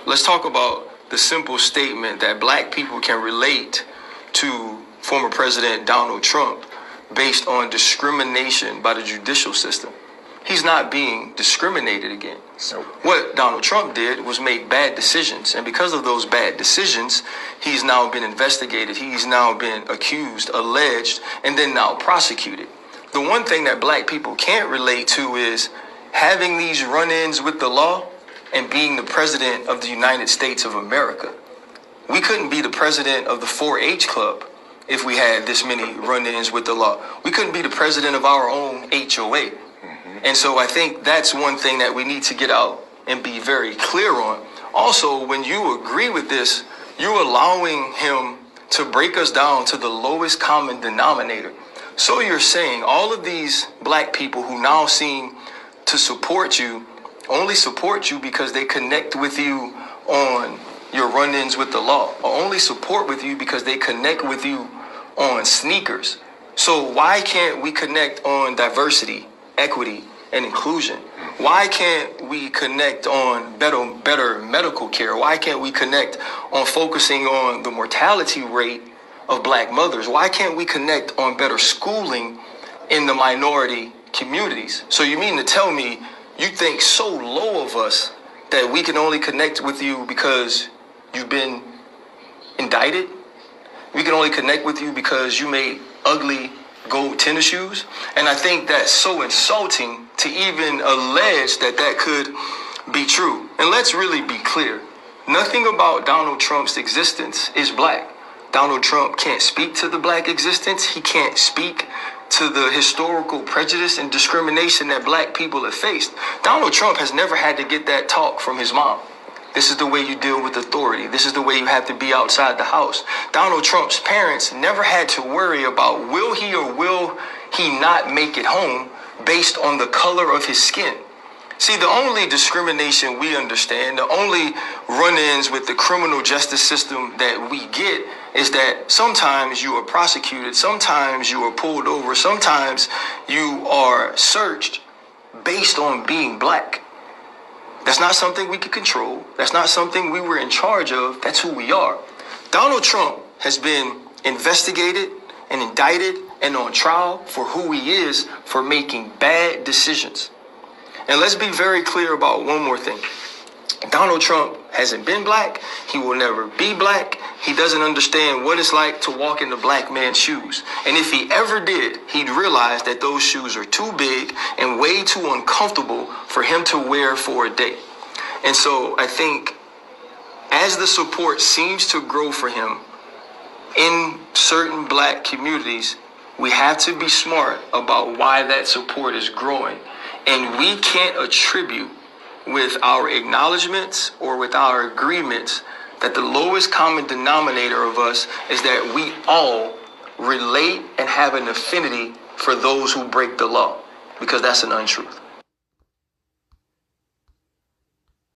Let's talk about the simple statement that black people can relate to former President Donald Trump based on discrimination by the judicial system. He's not being discriminated against. What Donald Trump did was make bad decisions. And because of those bad decisions, he's now been investigated. He's now been accused, alleged, and then now prosecuted. The one thing that black people can't relate to is having these run-ins with the law and being the president of the United States of America. We couldn't be the president of the 4-H club if we had this many run-ins with the law. We couldn't be the president of our own HOA. And so I think that's one thing that we need to get out and be very clear on. Also, when you agree with this, you're allowing him to break us down to the lowest common denominator. So you're saying all of these black people who now seem to support you only support you because they connect with you on your run-ins with the law, or only support with you because they connect with you on sneakers. So why can't we connect on diversity, equity, and inclusion? Why can't we connect on better medical care? Why can't we connect on focusing on the mortality rate of black mothers? Why can't we connect on better schooling in the minority communities? So you mean to tell me you think so low of us that we can only connect with you because you've been indicted? We can only connect with you because you made ugly gold tennis shoes? And I think that's so insulting to even allege that that could be true. And let's really be clear. Nothing about Donald Trump's existence is black. Donald Trump can't speak to the black existence. He can't speak to the historical prejudice and discrimination that black people have faced. Donald Trump has never had to get that talk from his mom. This is the way you deal with authority. This is the way you have to be outside the house. Donald Trump's parents never had to worry about will he or will he not make it home based on the color of his skin. See, the only discrimination we understand, the only run-ins with the criminal justice system that we get is that sometimes you are prosecuted, sometimes you are pulled over, sometimes you are searched based on being black. That's not something we can control. That's not something we were in charge of. That's who we are. Donald Trump has been investigated and indicted and on trial for who he is for making bad decisions. And let's be very clear about one more thing. Donald Trump hasn't been black. He will never be black. He doesn't understand what it's like to walk in the black man's shoes. And if he ever did, he'd realize that those shoes are too big and way too uncomfortable for him to wear for a day. And so I think as the support seems to grow for him in certain black communities, we have to be smart about why that support is growing. And we can't attribute with our acknowledgments or with our agreements that the lowest common denominator of us is that we all relate and have an affinity for those who break the law, because that's an untruth.